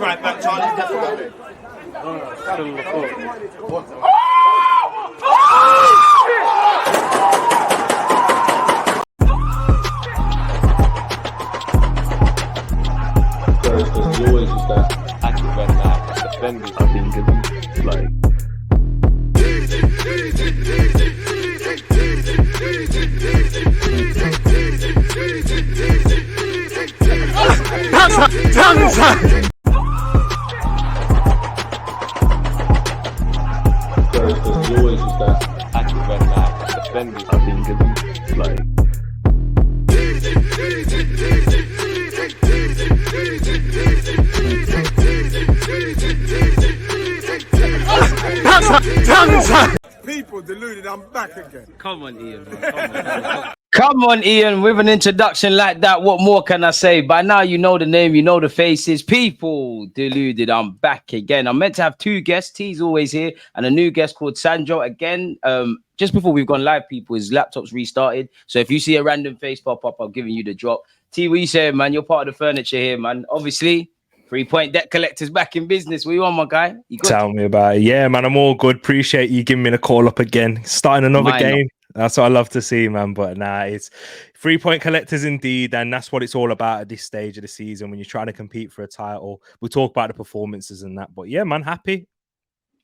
right back, Charlie. Definitely. Because you always use that active when defenders are being given like. Because you always use that active when defenders are being given like. People deluded, I'm back again. Come on, Ian. Man. Come on, Ian. With an introduction like that, what more can I say? By now, you know the name, you know the faces. People deluded. I'm back again. I'm meant to have two guests. T's always here, and a new guest called Sandro again. Just before we've gone live, people, his laptop's restarted. So if you see a random face pop up, I'm giving you the drop. T, what you saying, man? You're part of the furniture here, man. Obviously. 3-point debt collectors back in business. What you on, my guy? You good? Tell me about it. Yeah, man, I'm all good. Appreciate you giving me the call up again. Starting another game. That's what I love to see, man. But nah, it's 3-point collectors indeed. And that's what it's all about at this stage of the season when you're trying to compete for a title. We talk about the performances and that. But yeah, man, happy.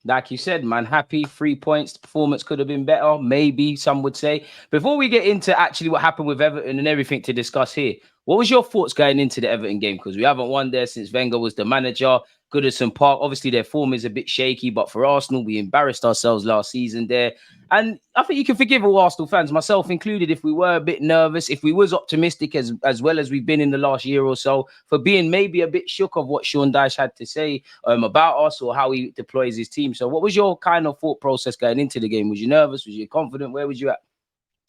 Like you said, man, happy. 3 points. The performance could have been better. Maybe some would say. Before we get into actually what happened with Everton and everything to discuss here, what was your thoughts going into the Everton game? Because we haven't won there since Wenger was the manager. Goodison Park, obviously their form is a bit shaky, but for Arsenal, we embarrassed ourselves last season there. And I think you can forgive all Arsenal fans, myself included, if we were a bit nervous, if we was optimistic as well as we've been in the last year or so, for being maybe a bit shook of what Sean Dyche had to say about us or how he deploys his team. So what was your kind of thought process going into the game? Was you nervous? Was you confident? Where was you at?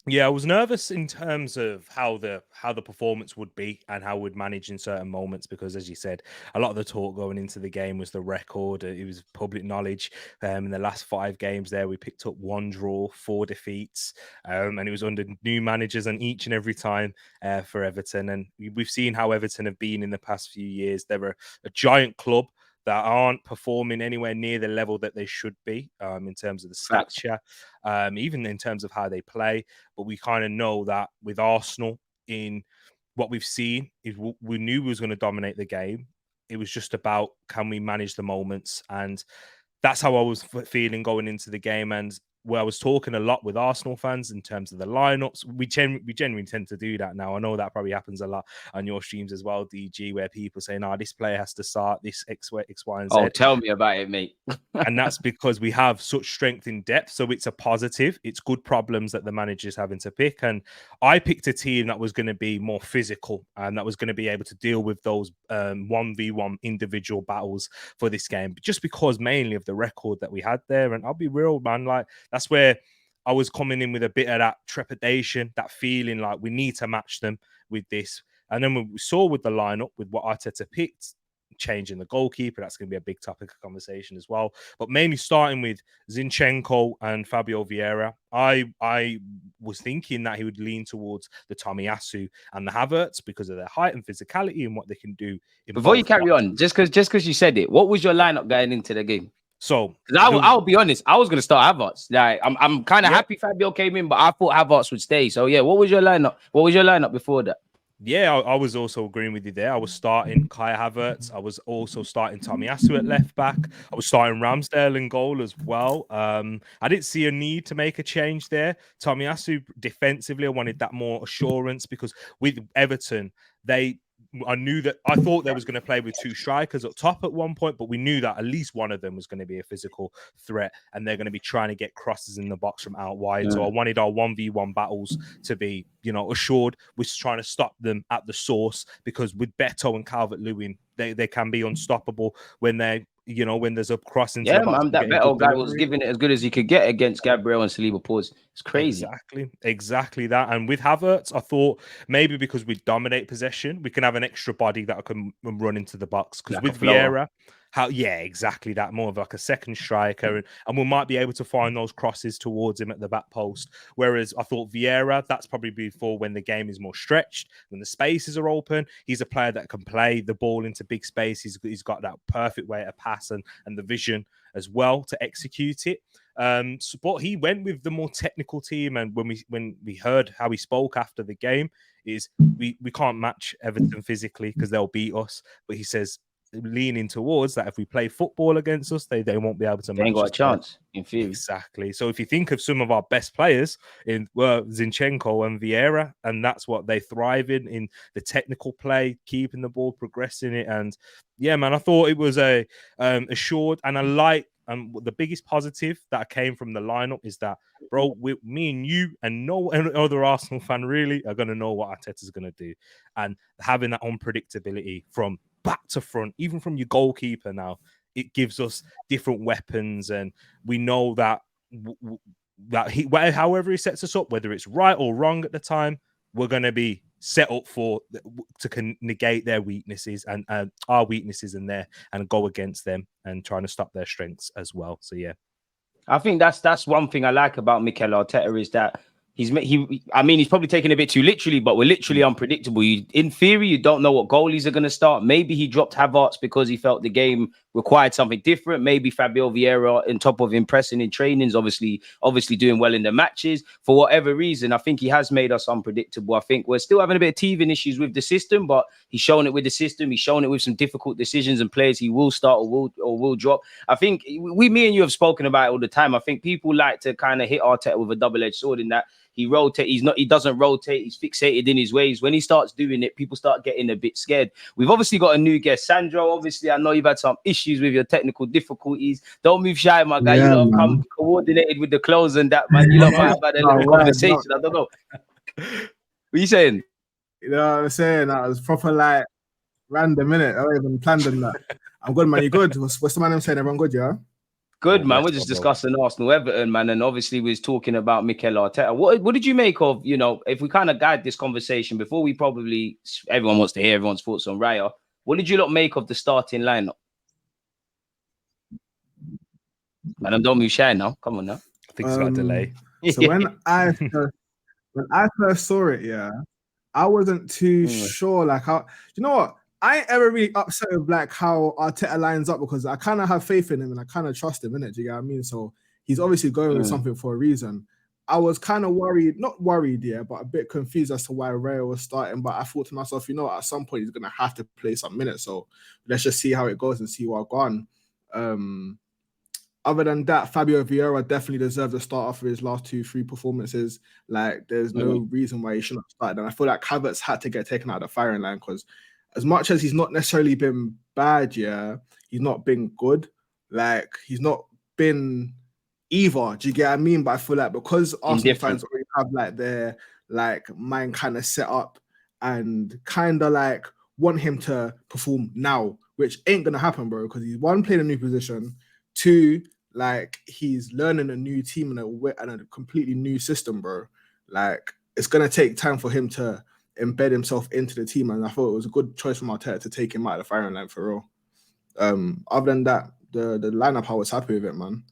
Yeah, I was nervous in terms of how the performance would be and how we'd manage in certain moments because, as you said, a lot of the talk going into the game was the record. It was public knowledge. In the last 5 games there, we picked up 1 draw, 4 defeats, and it was under new managers and each and every time for Everton. And we've seen how Everton have been in the past few years. They're a giant club that aren't performing anywhere near the level that they should be in terms of the stature, even in terms of how they play. But we kind of know that with Arsenal, in what we've seen, we knew we was going to dominate the game. It was just about, can we manage the moments? And that's how I was feeling going into the game. And where I was talking a lot with Arsenal fans in terms of the lineups, we genuinely tend to do that now. I know that probably happens a lot on your streams as well, DG, where people say, "No, this player has to start this X, Y, and Z." Oh, tell me about it, mate. And that's because we have such strength in depth. So it's a positive. It's good problems that the manager's having to pick. And I picked a team that was going to be more physical and that was going to be able to deal with those 1v1 individual battles for this game, just because mainly of the record that we had there. And I'll be real, man, like, that's where I was coming in with a bit of that trepidation, that feeling like we need to match them with this. And then when we saw with the lineup, with what Arteta picked, changing the goalkeeper, that's going to be a big topic of conversation as well. But mainly starting with Zinchenko and Fabio Vieira, I was thinking that he would lean towards the Tomiyasu and the Havertz because of their height and physicality and what they can do. Before you carry on, just because you said it, what was your lineup going into the game? So I'll be honest, I was going to start Havertz. Like I'm kind of happy Fabio came in, but I thought Havertz would stay. So yeah, what was your lineup? What was your lineup before that? Yeah, I was also agreeing with you there. I was starting Kai Havertz. I was also starting Tomiyasu at left back. I was starting Ramsdale in goal as well. I didn't see a need to make a change there. Tomiyasu defensively, I wanted that more assurance because with Everton, I thought they was going to play with 2 strikers up top at one point, but we knew that at least one of them was going to be a physical threat and they're going to be trying to get crosses in the box from out wide. So I wanted our 1v1 battles to be, assured. We're trying to stop them at the source because with Beto and Calvert-Lewin, they can be unstoppable when when there's a cross into the box. Man, that Beto guy was giving it as good as he could get against Gabriel and Saliba Pause. It's crazy. Exactly that. And with Havertz, I thought maybe because we dominate possession, we can have an extra body that can run into the box. Because with Vieira, Yeah, exactly that. More of like a second striker, and we might be able to find those crosses towards him at the back post. Whereas I thought Vieira, that's probably before when the game is more stretched, when the spaces are open. He's a player that can play the ball into big space. He's got that perfect way to pass and the vision as well to execute it. But he went with the more technical team, and when we heard how he spoke after the game, is we can't match Everton physically because they'll beat us. But he says, leaning towards that if we play football against us, they won't be able to match They ain't got us a chance, in theory. Exactly. So if you think of some of our best players in Zinchenko and Vieira, and that's what they thrive in the technical play, keeping the ball, progressing it. And yeah, man, I thought it was a assured and a light. And the biggest positive that came from the lineup is that, bro, me and you and no other Arsenal fan really are going to know what Arteta's going to do. And having that unpredictability from back to front, even from your goalkeeper now, it gives us different weapons, and we know that however he sets us up, whether it's right or wrong at the time, we're going to be set up to negate their weaknesses and our weaknesses in there and go against them and trying to stop their strengths as well. So yeah, I think that's one thing I like about Mikel Arteta is that he's probably taking a bit too literally, but we're literally unpredictable. In theory, you don't know what goalies are going to start. Maybe he dropped Havertz because he felt the game required something different. Maybe Fabio Vieira, on top of impressing in trainings, obviously doing well in the matches. For whatever reason, I think he has made us unpredictable. I think we're still having a bit of teething issues with the system, but he's shown it with the system. He's shown it with some difficult decisions and players he will start or will drop. I think me and you have spoken about it all the time. I think people like to kind of hit Arteta with a double-edged sword in that he doesn't rotate. He's fixated in his ways. When he starts doing it, people start getting a bit scared. We've obviously got a new guest, Sandro. Obviously, I know you've had some issues with your technical difficulties. Don't move shy, my guy. Yeah, you lot have man. come coordinated with the clothes and that, man. You lot might have had a little conversation. I don't know. What are you saying? You know what I'm saying? That was proper like random, innit? I don't even planned on that. I'm good, man. You good? What's the man I'm saying? Everyone good, yeah? Good, man. We're just discussing Arsenal Everton, man. And obviously, we was talking about Mikel Arteta. What did you make of, if we kind of guide this conversation before we everyone wants to hear everyone's thoughts on Raya. What did you lot make of the starting lineup? Man, don't move shy now. Come on now. I think it's got a delay. So when I first saw it, yeah, I wasn't too sure. Like, how, you know what? I ain't ever really upset with like how Arteta lines up because I kind of have faith in him and I kind of trust him, innit? Do you get what I mean? So he's obviously going with something for a reason. I was kind of not worried, yeah, but a bit confused as to why Raya was starting. But I thought to myself, at some point he's gonna have to play some minutes. So let's just see how it goes and see what gone. Other than that, Fabio Vieira definitely deserves a start off for his last 2-3 performances. Like, there's no reason why he shouldn't have started. And I feel like Havertz had to get taken out of the firing line because as much as he's not necessarily been bad, yeah, he's not been good. Like, he's not been either. Do you get what I mean? But I feel like because Arsenal fans already have like their mind kind of set up and kind of like want him to perform now, which ain't gonna happen, bro. Because he's one, playing a new position, two, like he's learning a new team and a completely new system, bro. Like, it's gonna take time for him to embed himself into the team, and I thought it was a good choice from Arteta to take him out of the firing line for real. Other than that, the lineup, I was happy with it, man.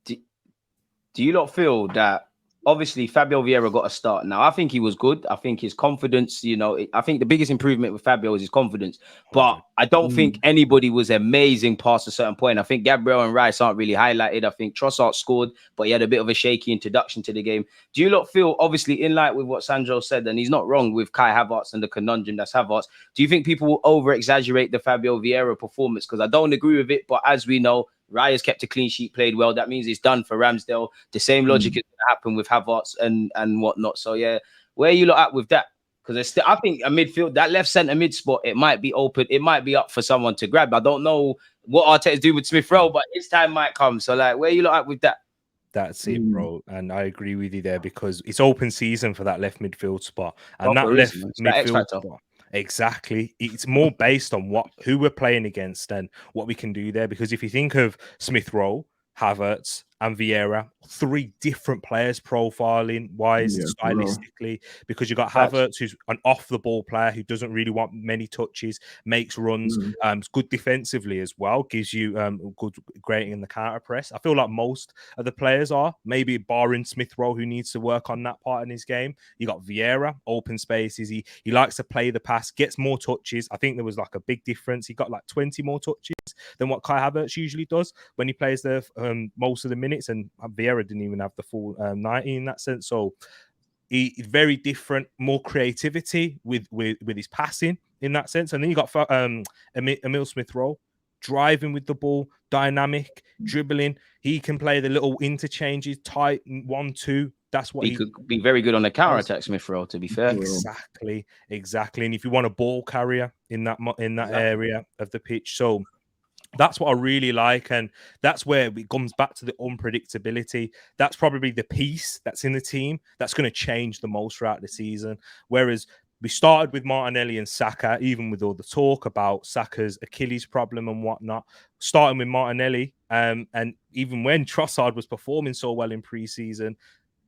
Do you not feel that obviously Fabio Vieira got a start? Now, I think he was good. I think his confidence, I think the biggest improvement with Fabio is his confidence. But I don't think anybody was amazing past a certain point. I think Gabriel and Rice aren't really highlighted. I think Trossard scored, but he had a bit of a shaky introduction to the game. Do you not feel, obviously, in line with what Sandro said, and he's not wrong with Kai Havertz and the conundrum that's Havertz, do you think people will over-exaggerate the Fabio Vieira performance? Because I don't agree with it, but as we know, Raya's kept a clean sheet, played well. That means it's done for Ramsdale. The same logic is going to happen with Havertz and whatnot. So, yeah, where are you lot at with that? Because I think a midfield, that left centre mid spot, it might be open. It might be up for someone to grab. I don't know what Arteta's doing with Smith Rowe, but his time might come. So, like, where are you lot at with that? That's it, bro. And I agree with you there because it's open season for that left midfield spot. And that left midfield spot. Exactly. It's more based on who we're playing against and what we can do there. Because if you think of Smith Rowe, Havertz, and Vieira, 3 different players profiling wise, stylistically, because you got Havertz, who's an off-the-ball player who doesn't really want many touches, makes runs, good defensively as well, gives you good grading in the counter press. I feel like most of the players are, maybe barring Smith Rowe, who needs to work on that part in his game. You got Vieira, open spaces. He likes to play the pass, gets more touches. I think there was like a big difference. He got like 20 more touches than what Kai Havertz usually does when he plays there most of the minutes, and Vieira didn't even have the full 90 in that sense. So he's very different, more creativity with his passing in that sense. And then you got Emil Smith Rowe, driving with the ball, dynamic, dribbling. He can play the little interchanges, tight 1-2. That's what he could be very good on the counter attack, Smith Rowe, to be fair. Exactly. And if you want a ball carrier in that area of the pitch, so that's what I really like, and that's where it comes back to the unpredictability. That's probably the piece that's in the team that's going to change the most throughout the season. Whereas we started with Martinelli and Saka, even with all the talk about Saka's Achilles problem and whatnot, starting with Martinelli, and even when Trossard was performing so well in pre-season,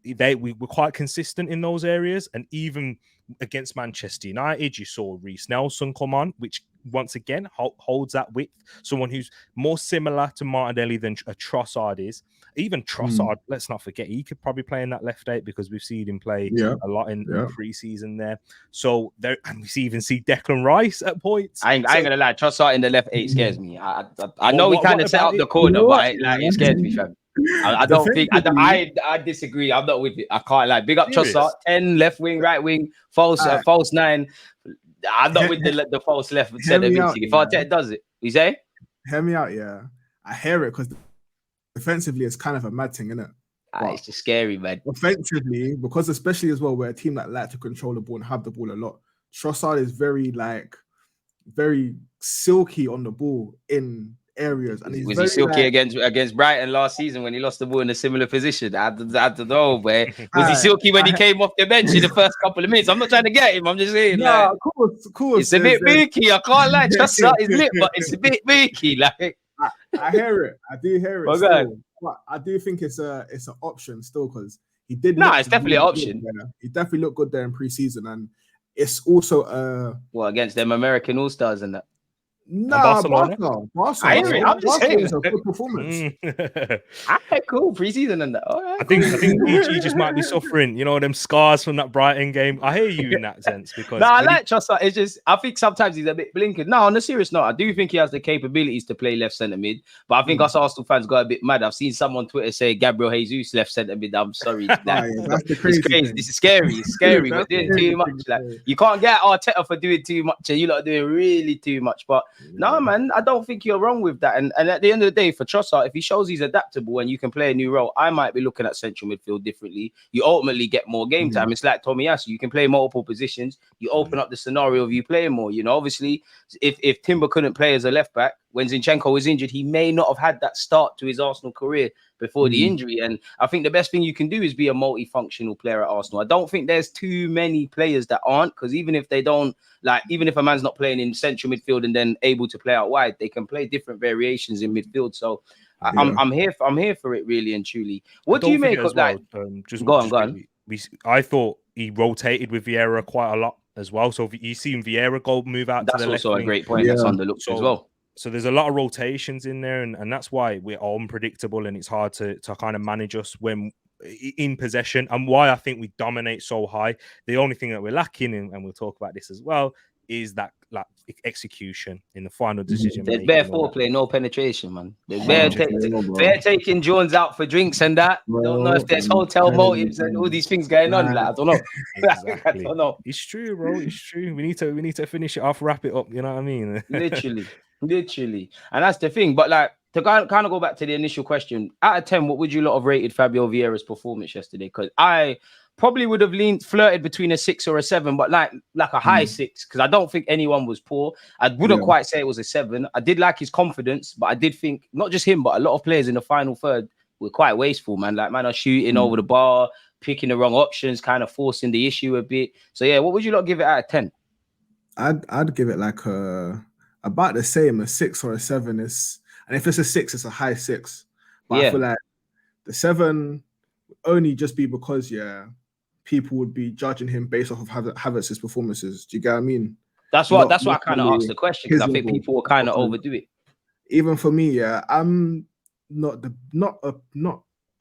we were quite consistent in those areas. And even against Manchester United, you saw Reece Nelson come on, which once again holds that width. Someone who's more similar to Martinelli than a Trossard is. Even Trossard, let's not forget, he could probably play in that left 8 because we've seen him play a lot in pre-season there. So there, and we even see Declan Rice at points. I ain't gonna lie, Trossard in the left 8 scares me. I know we kind of set up the corner, but it scares me, fam. I don't think I disagree. I'm not with it. I can't lie. Big up Trossard, 10 left wing, right wing, false 9. I'm not with the false left centre mid. If Arteta does it, you say? Hear me out, yeah. I hear it because defensively it's kind of a mad thing, isn't it? It's just scary, man. Offensively, because especially as well, we're a team that like to control the ball and have the ball a lot. Trossard is very silky on the ball in areas, and was he silky against Brighton last season when he lost the ball in a similar position? I don't know, but was he silky when he came off the bench in the first couple of minutes? I'm not trying to get him. I'm just saying, of course. It's a bit beaky. I can't lie. Trossard is lit, but it's a bit beaky. Like I hear it. I do hear it. Still, but I do think it's an option still because he did. It's definitely an option. He definitely looked good there in pre-season, and it's also against them American All-Stars and that. Barcelona. I'm just saying it's a good performance. Cool preseason and that. All right, I think he just might be suffering, them scars from that Brighton game. I hear you in that sense because I like Trossard. It's just I think sometimes he's a bit blinkered. No, on a serious note, I do think he has the capabilities to play left centre mid, but I think us Arsenal fans got a bit mad. I've seen someone on Twitter say Gabriel Jesus left centre mid. I'm sorry, that's the crazy. It's crazy. This is scary. It's scary. We're doing too much. Like you can't get Arteta for doing too much, and you lot are doing really too much, but. No, man, I don't think you're wrong with that. And at the end of the day, for Trossard, if he shows he's adaptable and you can play a new role, I might be looking at central midfield differently. You ultimately get more game time. It's like Tomiyasu. You can play multiple positions. You open up the scenario of you playing more. Obviously, if Timber couldn't play as a left back, when Zinchenko was injured, he may not have had that start to his Arsenal career before the injury. And I think the best thing you can do is be a multifunctional player at Arsenal. I don't think there's too many players that aren't, because even if they don't, even if a man's not playing in central midfield and then able to play out wide, they can play different variations in midfield. So I'm here for it, really and truly. What do you make of that? Go on. I thought he rotated with Vieira quite a lot as well. So if you seen Vieira move out to the left, that's also a great point. That's on the looks as well. So there's a lot of rotations in there, and that's why we're unpredictable, and it's hard to kind of manage us when in possession, and why I think we dominate so high. The only thing that we're lacking, and we'll talk about this as well, is that execution in the final decision. There's bare foreplay, no penetration, man. There's bare taking Jones out for drinks and that. Don't know if there's hotel motives and all these things going on. I don't know. Exactly. I don't know. It's true, bro. It's true. We need to finish it off, wrap it up. You know what I mean? Literally. And that's the thing. But to kind of go back to the initial question, out of 10, what would you lot have rated Fabio Vieira's performance yesterday? Because I probably would have flirted between a 6 or a 7, but like a high 6, because I don't think anyone was poor. I wouldn't quite say it was a 7. I did like his confidence, but I did think not just him, but a lot of players in the final third were quite wasteful, man. Man are shooting over the bar, picking the wrong options, kind of forcing the issue a bit. So yeah, what would you lot give it out of 10? I'd give it about the same, a 6 or a 7 is, and if it's a 6, it's a high 6. But I feel like the 7 only just be because people would be judging him based off of Havertz's performances. Do you get what I mean? That's why I kind of asked the question, because I think people will kind of overdo it. Even for me, I'm not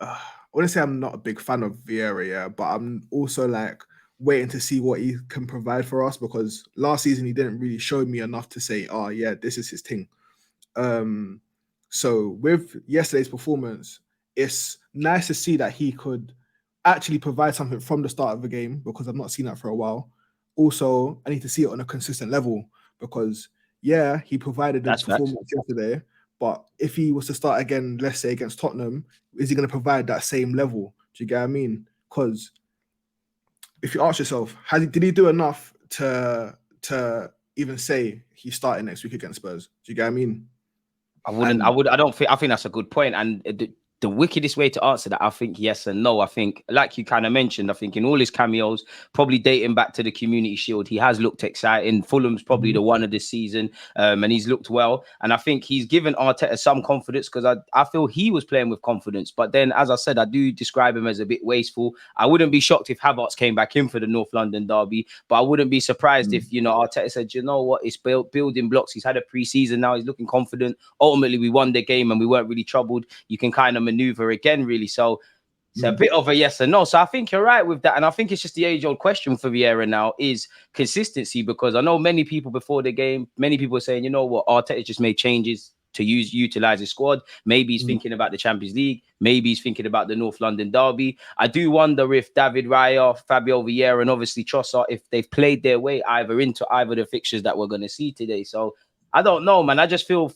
I wouldn't say I'm not a big fan of Vieira, but I'm also like waiting to see what he can provide for us, because last season he didn't really show me enough to say, oh yeah, this is his thing. So with yesterday's performance, it's nice to see that he could actually provide something from the start of the game, because I've not seen that for a while. Also, I need to see it on a consistent level, because he provided the performance yesterday, but if he was to start again, let's say against Tottenham, is he going to provide that same level? Do you get what I mean? Because if you ask yourself, did he do enough to even say he's starting next week against Spurs? Do you get what I mean? I think that's a good point. And the wickedest way to answer that, I think yes and no. I think, like you kind of mentioned, I think in all his cameos, probably dating back to the Community Shield, he has looked exciting. Fulham's probably the one of this season, and he's looked well. And I think he's given Arteta some confidence, because I feel he was playing with confidence. But then, as I said, I do describe him as a bit wasteful. I wouldn't be shocked if Havertz came back in for the North London derby, but I wouldn't be surprised if, Arteta said, you know what, it's building blocks. He's had a pre-season now. He's looking confident. Ultimately, we won the game and we weren't really troubled. You can kind of maneuver again, really. So it's a bit of a yes and no. So I think you're right with that. And I think it's just the age-old question for Vieira now is consistency, because I know many people before the game, many people are saying, you know what, Arteta just made changes to utilize his squad. Maybe he's thinking about the Champions League. Maybe he's thinking about the North London derby. I do wonder if David Raya, Fabio Vieira, and obviously Trossard, if they've played their way into either the fixtures that we're going to see today. So I don't know, man. I just feel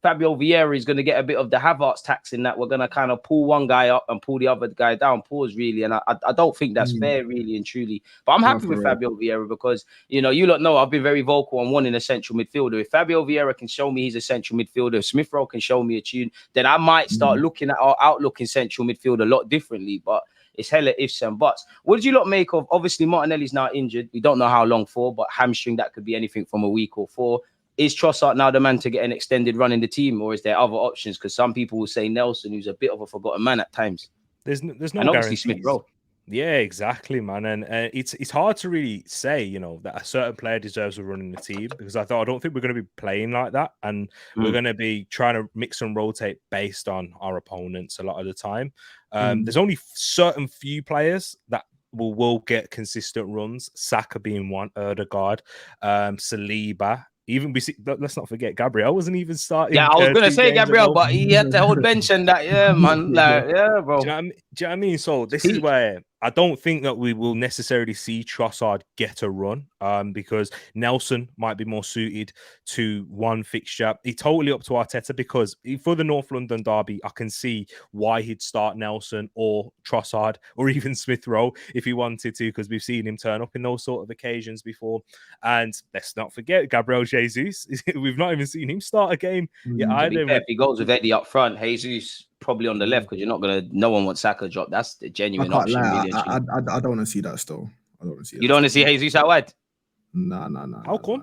Fabio Vieira is going to get a bit of the Havertz tax in that we're going to kind of pull one guy up and pull the other guy down. Pause, really. And I don't think that's fair, really and truly. But I'm happy with Fabio Vieira, because, you lot know I've been very vocal on wanting a central midfielder. If Fabio Vieira can show me he's a central midfielder, if Smith Rowe can show me a tune, then I might start looking at our outlook in central midfield a lot differently. But it's hella ifs and buts. What did you lot make of, obviously, Martinelli's now injured. We don't know how long for, but hamstring, that could be anything from a week or 4. Is Trossard now the man to get an extended run in the team, or is there other options? Because some people will say Nelson, who's a bit of a forgotten man at times. There's no and obviously Smith Rowe. Yeah, exactly, man. And it's hard to really say, that a certain player deserves a run in the team, because I don't think we're going to be playing like that, and we're going to be trying to mix and rotate based on our opponents a lot of the time. There's only certain few players that will get consistent runs. Saka being one, Ødegaard, Saliba. Even let's not forget Gabriel wasn't even starting. Yeah, I was gonna say Gabriel, but he had to hold bench and that. Yeah, man. Bro. Do you know what I mean? So this is where I don't think that we will necessarily see Trossard get a run, because Nelson might be more suited to one fixture. It's totally up to Arteta, because for the North London derby, I can see why he'd start Nelson or Trossard or even Smith Rowe if he wanted to, because we've seen him turn up in those sort of occasions before. And let's not forget Gabriel Jesus. We've not even seen him start a game. If he goes with Eddie up front, Jesus probably on the left, because no one wants Saka drop. That's the genuine option. Really, I don't want to see that still. I don't want to see. You don't want to see Jesus out wide? Nah. How come?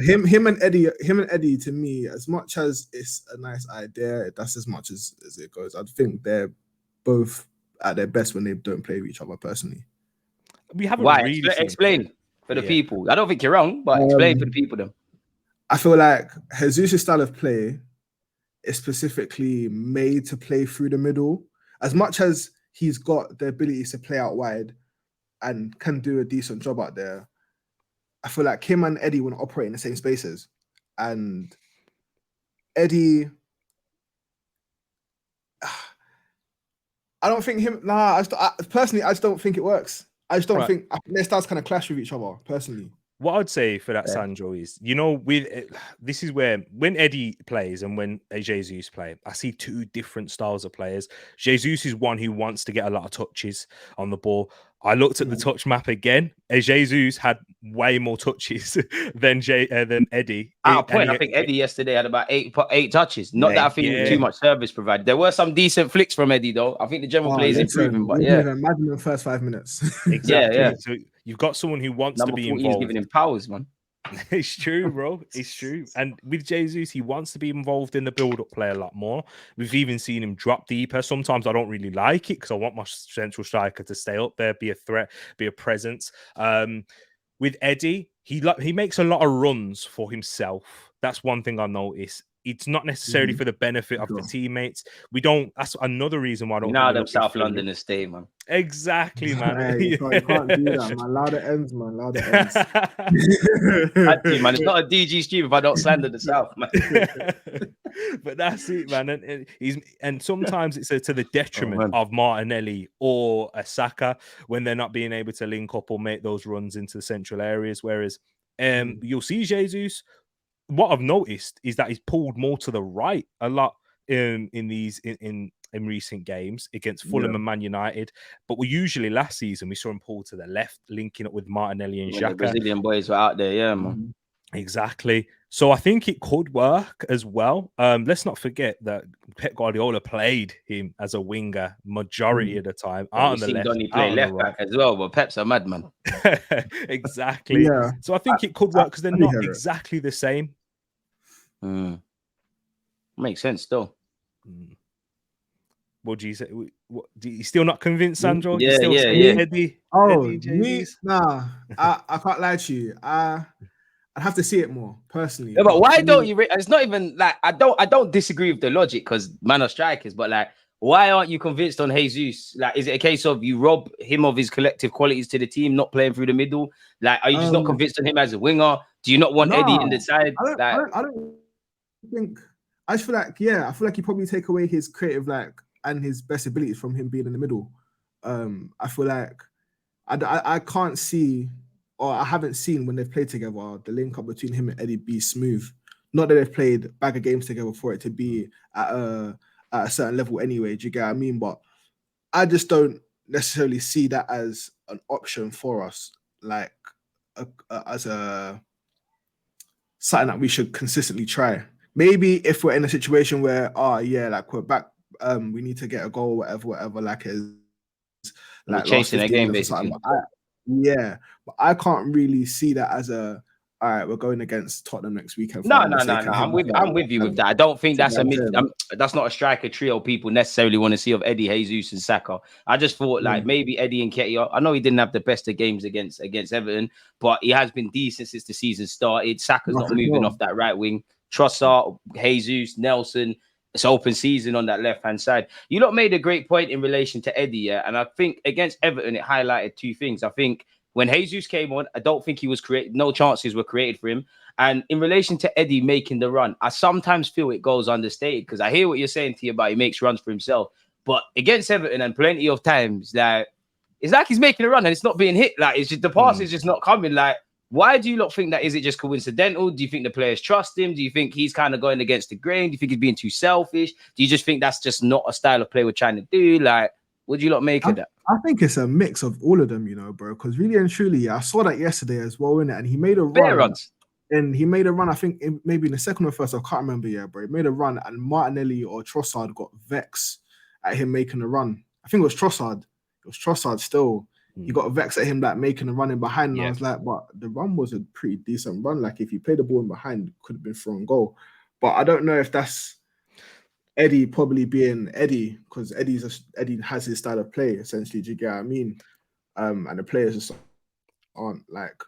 Him and Eddie. To me, as much as it's a nice idea, that's as much as it goes. I think they're both at their best when they don't play with each other. Personally, we haven't really explain for the people. I don't think you're wrong, but explain for the people. Then I feel like Jesus' style of play is specifically made to play through the middle. As much as he's got the ability to play out wide and can do a decent job out there, I feel like him and Eddie want to operate in the same spaces. And Eddie, I don't think him. Personally, I just don't think it works. I just don't think their styles kind of clash with each other. Personally. What I'd say for that, Sandro, is, this is where when Eddie plays and when Jesus play, I see two different styles of players. Jesus is one who wants to get a lot of touches on the ball. I looked at the touch map again. Jesus had way more touches than Eddie. I think Eddie yesterday had about eight touches. Not that I think too much service provided. There were some decent flicks from Eddie, though. I think the general play is improving. But imagine the first 5 minutes. Exactly. So you've got someone who wants to be involved. He's giving him powers, man. It's true, bro. It's true. And with Jesus, he wants to be involved in the build-up play a lot more. We've even seen him drop deeper. Sometimes I don't really like it because I want my central striker to stay up there, be a threat, be a presence. With Eddie, he makes a lot of runs for himself. That's one thing I noticed. It's not necessarily for the benefit of the teammates. That's another reason why I don't You think know we're them looking South for him. Londoners stay, man. Exactly, man. Hey, you can't do that, man. Louder ends, man. Louder ends. Had to, man. It's not a DG stream if I don't slander the South, man. But that's it, man. And sometimes it's to the detriment of Martinelli or a Saka when they're not being able to link up or make those runs into the central areas. Whereas you'll see Jesus. What I've noticed is that he's pulled more to the right a lot in recent games against Fulham and Man United. But last season we saw him pull to the left, linking up with Martinelli and Xhaka. The Brazilian boys were out there, yeah, man. Exactly. So I think it could work as well. Let's not forget that Pep Guardiola played him as a winger majority of the time. Out on the left, Donny play left back as well, but Pep's a madman. Exactly. Yeah. So I think it could work because they're not exactly the same. Makes sense, though. What do you say? You still not convinced, Sandro? Yeah. Eddie, nah. I can't lie to you. I'd have to see it more personally. Yeah, but why don't you? It's not even like I don't disagree with the logic because man are strikers, but like, why aren't you convinced on Jesus? Like, is it a case of you rob him of his collective qualities to the team, not playing through the middle? Like, are you just not convinced on him as a winger? Do you not want Eddie in the side? I don't think. I just feel like, I feel like you probably take away his creative and his best abilities from him being in the middle. I feel like I can't see, or I haven't seen when they've played together, the link up between him and Eddie be smooth. Not that they've played a bag of games together for it to be at a certain level anyway. Do you get what I mean? But I just don't necessarily see that as an option for us, like as a something that we should consistently try. Maybe if we're in a situation where, we're back, we need to get a goal, whatever, like is like chasing a game, basically. But I can't really see that as all right, we're going against Tottenham next weekend. No. I'm with you with that. I don't think that's that's not a striker trio people necessarily want to see of Eddie, Jesus, and Saka. I just thought maybe Eddie and Ketty. I know he didn't have the best of games against Everton, but he has been decent since the season started. Saka's not moving off that right wing. Trossard, Jesus, Nelson. It's open season on that left-hand side. You lot made a great point in relation to Eddie, and I think against Everton, it highlighted two things. I think when Jesus came on, I don't think he was created. No chances were created for him. And in relation to Eddie making the run, I sometimes feel it goes understated because I hear what you're saying to you about he makes runs for himself. But against Everton and plenty of times, it's like he's making a run and it's not being hit. Like, it's just the pass is just not coming. Like, why do you not think that? Is it just coincidental? Do you think the players trust him? Do you think he's kind of going against the grain? Do you think he's being too selfish? Do you just think that's just not a style of play we're trying to do? Like, what do you not make of that? I think it's a mix of all of them, bro. Because really and truly, I saw that yesterday as well, innit? And he made a run. And he made a run, I think, maybe in the second or first, I can't remember, bro. He made a run, and Martinelli or Trossard got vexed at him making a run. I think it was Trossard. It was Trossard still. He got vexed at him, like, making a run in behind. And I was like, but the run was a pretty decent run. Like, if you played the ball in behind, it could have been thrown goal. But I don't know if that's Eddie probably being Eddie, because Eddie has his style of play, essentially. Do you get what I mean? And the players just aren't, like,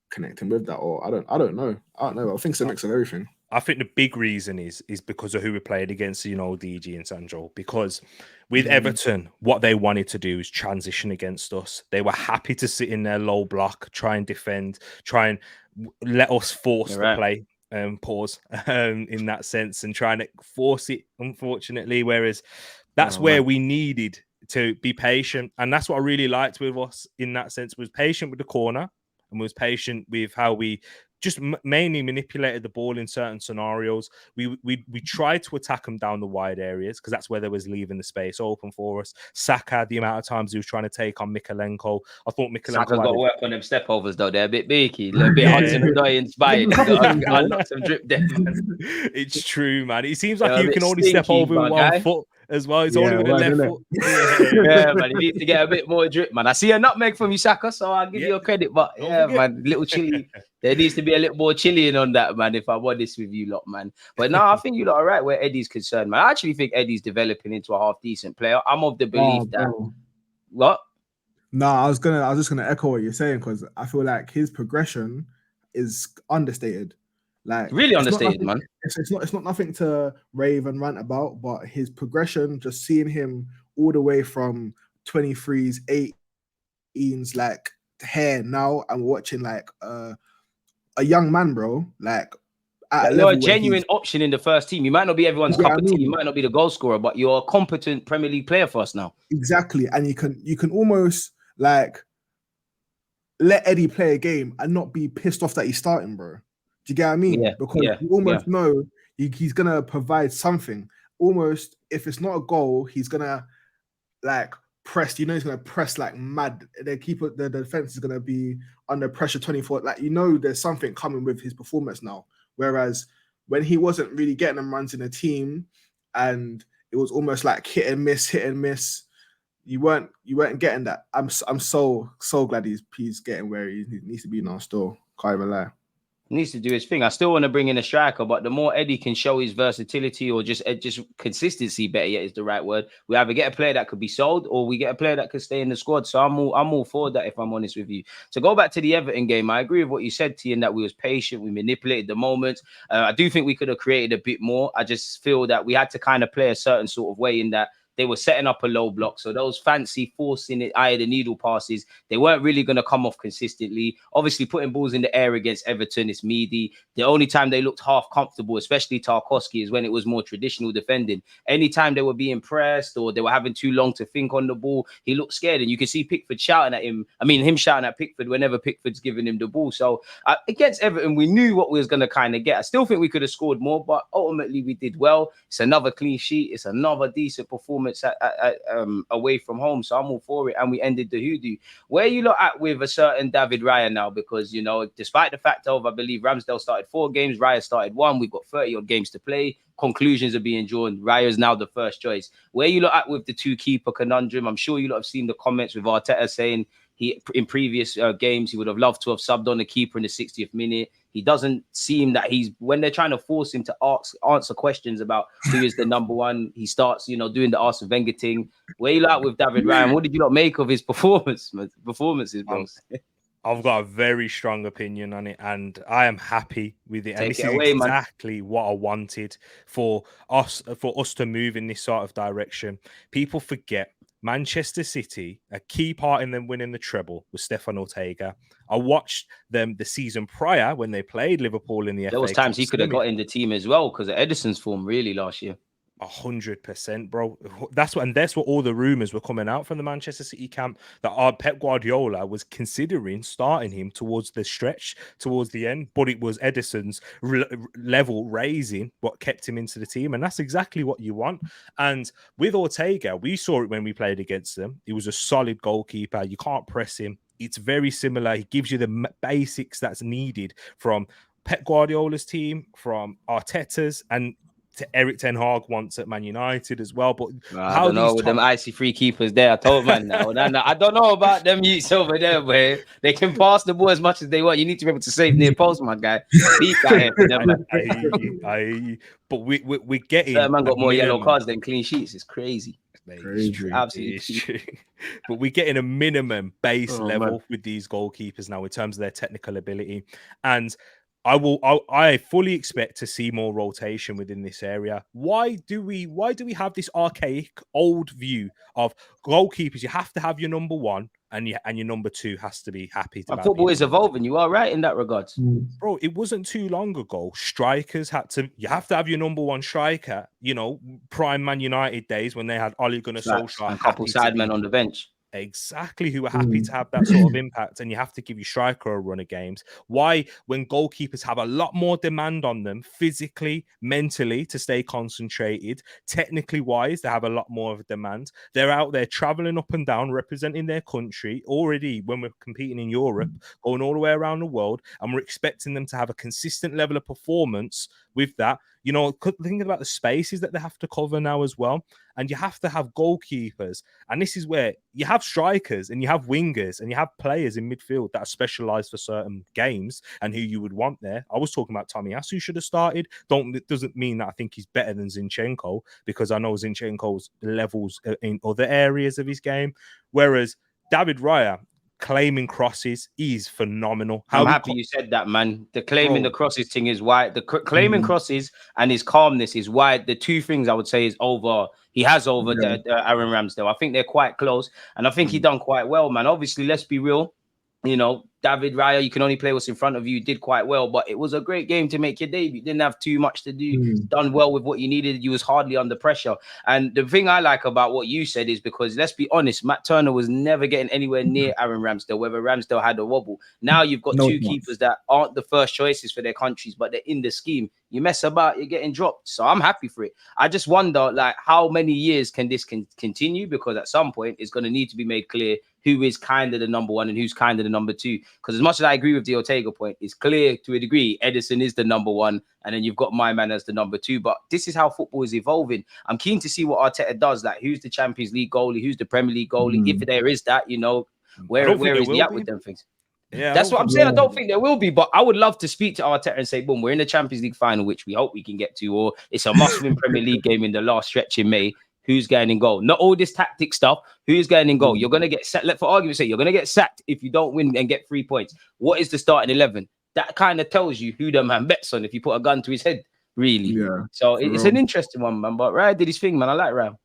connecting with that, or I don't know. I think it's a mix of everything. I think the big reason is because of who we played against, DG and Sandro. Because with Everton, what they wanted to do is transition against us. They were happy to sit in their low block, try and defend, try and let us force the play, pause in that sense, and trying to force it, unfortunately. Whereas that's where we needed to be patient. And that's what I really liked with us in that sense, was patient with the corner and was patient with how we just mainly manipulated the ball in certain scenarios. We tried to attack them down the wide areas because that's where they was leaving the space open for us. Saka, the amount of times he was trying to take on Mikalenko. I thought Mikalenko Saka's got to work on them stepovers though. They're a bit beaky, a little bit Hudson-Odoi inspired. Got some drip there, man. It's true, man. It seems like you can only step over with one foot. as well. It's Yeah, only with the right, left innit? foot. Yeah. Yeah, man, you need to get a bit more drip, man. I see a nutmeg from you, Saka, so I'll give Yeah, you a credit. But don't yeah, forget. man, little chili. There needs to be a little more chilling on that, man, if I'm honest with you lot, man. But no, I think you lot are right where Eddie's concerned, man. I actually think Eddie's developing into a half-decent player. I'm of the belief that... Bro. What? No, I was just gonna echo what you're saying because I feel like his progression is understated. Like Really it's not understated, nothing, man. it's not nothing to rave and rant about, but his progression, just seeing him all the way from 23s, 18s, like hair now, I'm watching like a young man, bro, like at a You're a level where genuine he's option in the first team. You might not be everyone's yeah, cup I of tea. You mean, might not be the goal scorer, but you're a competent Premier League player for us now. exactly, and you can almost like let Eddie play a game and not be pissed off that he's starting, bro. Do you get what I mean? Yeah, Because yeah, you yeah. almost know he's gonna provide something. Almost, if it's not a goal, he's gonna like press. You know, he's gonna press like mad. The defense is gonna be under pressure 24. Like you know, there's something coming with his performance now. Whereas when he wasn't really getting them runs in the team, and it was almost like hit and miss. You weren't getting that. I'm so glad he's getting where he needs to be now. Still, can't even lie. Needs to do his thing. I still want to bring in a striker, but the more Eddie can show his versatility or just consistency, better yet is the right word. We either get a player that could be sold or we get a player that could stay in the squad. So I'm all for that, if I'm honest with you. To go back to the Everton game, I agree with what you said, T, in that we was patient, we manipulated the moments. I do think we could have created a bit more. I just feel that we had to kind of play a certain sort of way in that they were setting up a low block. So those fancy forcing it, eye of the needle passes, they weren't really going to come off consistently. Obviously, putting balls in the air against Everton is meaty. The only time they looked half comfortable, especially Tarkowski, is when it was more traditional defending. Anytime they were being pressed or they were having too long to think on the ball, he looked scared. And you can see Pickford shouting at him. I mean, him shouting at Pickford whenever Pickford's giving him the ball. So against Everton, we knew what we was going to kind of get. I still think we could have scored more, but ultimately we did well. It's another clean sheet. It's another decent performance away from home. So I'm all for it. And we ended the hoodoo. Where you lot at with a certain David Raya now? Because, you know, despite the fact of, I believe Ramsdale started 4 games, Raya started 1. We've got 30 odd games to play. Conclusions are being drawn. Raya is now the first choice. Where you lot at with the 2 keeper conundrum? I'm sure you lot have seen the comments with Arteta saying he in previous games he would have loved to have subbed on the keeper in the 60th minute. He doesn't seem that when they're trying to force him to answer questions about who is the number one, he starts, you know, doing the Arsene Wenger thing. Where you like with David Ryan? What did you not make of his performances, bro? I've got a very strong opinion on it, and I am happy with it. And this is exactly what I wanted for us to move in this sort of direction. People forget Manchester City, a key part in them winning the treble was Stefan Ortega. I watched them the season prior when they played Liverpool in the FA Cup. There was times he could have got in the team as well because of Edison's form really last year. 100%, bro. That's what all the rumors were coming out from the Manchester City camp, that our Pep Guardiola was considering starting him towards the stretch, towards the end, but it was Edison's level raising what kept him into the team, and that's exactly what you want. And with Ortega, we saw it when we played against them. He was a solid goalkeeper. You can't press him. It's very similar. He gives you the basics that's needed from Pep Guardiola's team, from Arteta's, and to Eric Ten Hag once at Man United as well. But I don't know with them icy free keepers there. I told man now. I don't know about them youths over there, where they can pass the ball as much as they want. You need to be able to save near post, my guy. Deep out here for them. I hear you. But we're getting. That man got more yellow cards than clean sheets. It's crazy. It's true. Absolutely true. But we're getting a minimum base level with these goalkeepers now in terms of their technical ability. And I fully expect to see more rotation within this area. Why do we have this archaic old view of goalkeepers? You have to have your number one, and your number 2 has to be happy to. Football is evolving. You are right in that regard, bro. It wasn't too long ago. Strikers you have to have your number 1 striker. You know, prime Man United days when they had Ole Gunnar Solskjaer, and a couple sidemen on the bench. Exactly, who are happy to have that sort of impact, and you have to give your striker a run of games. Why, when goalkeepers have a lot more demand on them physically, mentally, to stay concentrated, technically wise, they have a lot more of a demand. They're out there traveling up and down, representing their country already when we're competing in Europe, going all the way around the world, and we're expecting them to have a consistent level of performance with that. You know, think about the spaces that they have to cover now as well. And you have to have goalkeepers. And this is where you have strikers and you have wingers and you have players in midfield that are specialized for certain games and who you would want there. I was talking about Tomiyasu should have started. It doesn't mean that I think he's better than Zinchenko, because I know Zinchenko's levels in other areas of his game. Whereas David Raya, claiming crosses, he's phenomenal. I'm happy you said that, man. The claiming the crosses thing is why the claiming crosses and his calmness is why the two things I would say is he has over Aaron Ramsdale. I think they're quite close, and I think he done quite well, man. Obviously, let's be real. You know, David Raya, you can only play what's in front of you. You did quite well, but it was a great game to make your debut. You didn't have too much to do. Done well with what you needed. You was hardly under pressure. And the thing I like about what you said is because, let's be honest, Matt Turner was never getting anywhere near Aaron Ramsdale, whether Ramsdale had a wobble. Now you've got two keepers that aren't the first choices for their countries, but they're in the scheme. You mess about, you're getting dropped. So I'm happy for it. I just wonder, like, how many years can this continue? Because at some point, it's going to need to be made clear who is kind of the number one and who's kind of the number two. Because as much as I agree with the Ortega point, it's clear to a degree Edison is the number one, and then you've got my man as the number two. But this is how football is evolving. I'm keen to see what Arteta does. Like, who's the Champions League goalie? Who's the Premier League goalie? If there is that, you know, where is he at with them things? Yeah, that's what I'm saying. I don't think there will be, but I would love to speak to Arteta and say, boom, we're in the Champions League final, which we hope we can get to, or it's a must-win Premier League game in the last stretch in May. Who's going in goal? Not all this tactic stuff. Who's going in goal? You're going to get sacked. For argument's sake, you're going to get sacked if you don't win and get 3 points. What is the starting 11? That kind of tells you who the man bets on if you put a gun to his head, really. Yeah. So it's an interesting one, man. But Raya did his thing, man. I like Raya.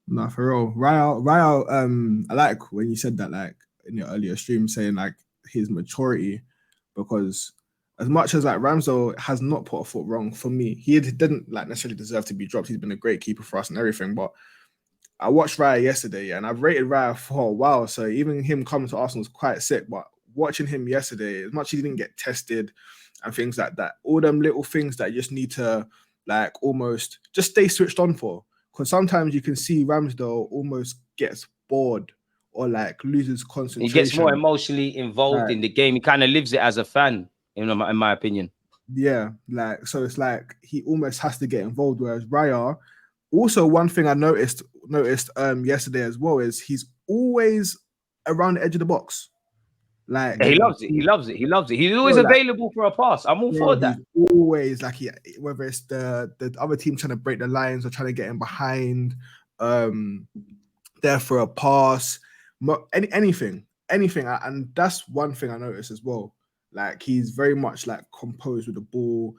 Nah, for real. Raya, I like when you said that, like, in your earlier stream, saying, like, his maturity, because as much as, like, Ramsdale has not put a foot wrong for me, he didn't, like, necessarily deserve to be dropped. He's been a great keeper for us and everything, but I watched Raya yesterday, and I've rated Raya for a while, so even him coming to Arsenal was quite sick. But watching him yesterday, as much as he didn't get tested and things like that, all them little things that you just need to, like, almost just stay switched on for. Because sometimes you can see Ramsdale almost gets bored or, like, loses concentration. He gets more emotionally involved in the game. He kind of lives it as a fan, in my opinion. Yeah, like, so it's like he almost has to get involved. Whereas Raya, also one thing I noticed yesterday as well is he's always around the edge of the box. Like, he loves it. He loves it. He loves it. He's always available for a pass. I'm all for that. Always, like, whether it's the other team trying to break the lines or trying to get him behind, there for a pass, anything. And that's one thing I noticed as well. Like, he's very much, like, composed with the ball,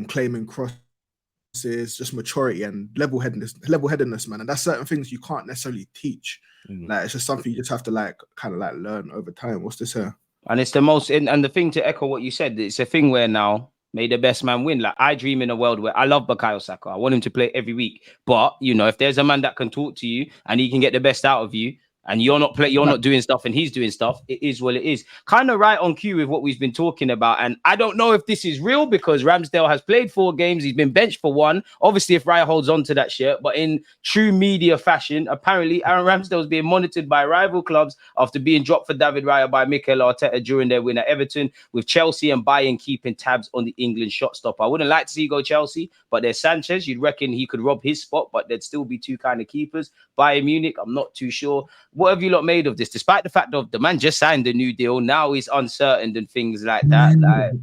claiming crosses, just maturity and level-headedness, man. And that's certain things you can't necessarily teach. Like, it's just something you just have to, like, kind of, like, learn over time. What's this here? And it's the most, and the thing to echo what you said, it's a thing where now, may the best man win. Like, I dream in a world where I love Bukayo Saka. I want him to play every week. But, you know, if there's a man that can talk to you and he can get the best out of you, and you're not doing stuff and he's doing stuff, it is what it is. Kind of right on cue with what we've been talking about. And I don't know if this is real because Ramsdale has played 4 games. He's been benched for 1. Obviously, if Raya holds on to that shirt, but in true media fashion, apparently Aaron Ramsdale is being monitored by rival clubs after being dropped for David Raya by Mikel Arteta during their win at Everton, with Chelsea and Bayern keeping tabs on the England shot stopper. I wouldn't like to see you go Chelsea, but there's Sanchez. You'd reckon he could rob his spot, but there'd still be 2 kind of keepers. Bayern Munich, I'm not too sure. What have you lot made of this? Despite the fact of the man just signed a new deal, now he's uncertain and things like that. Like,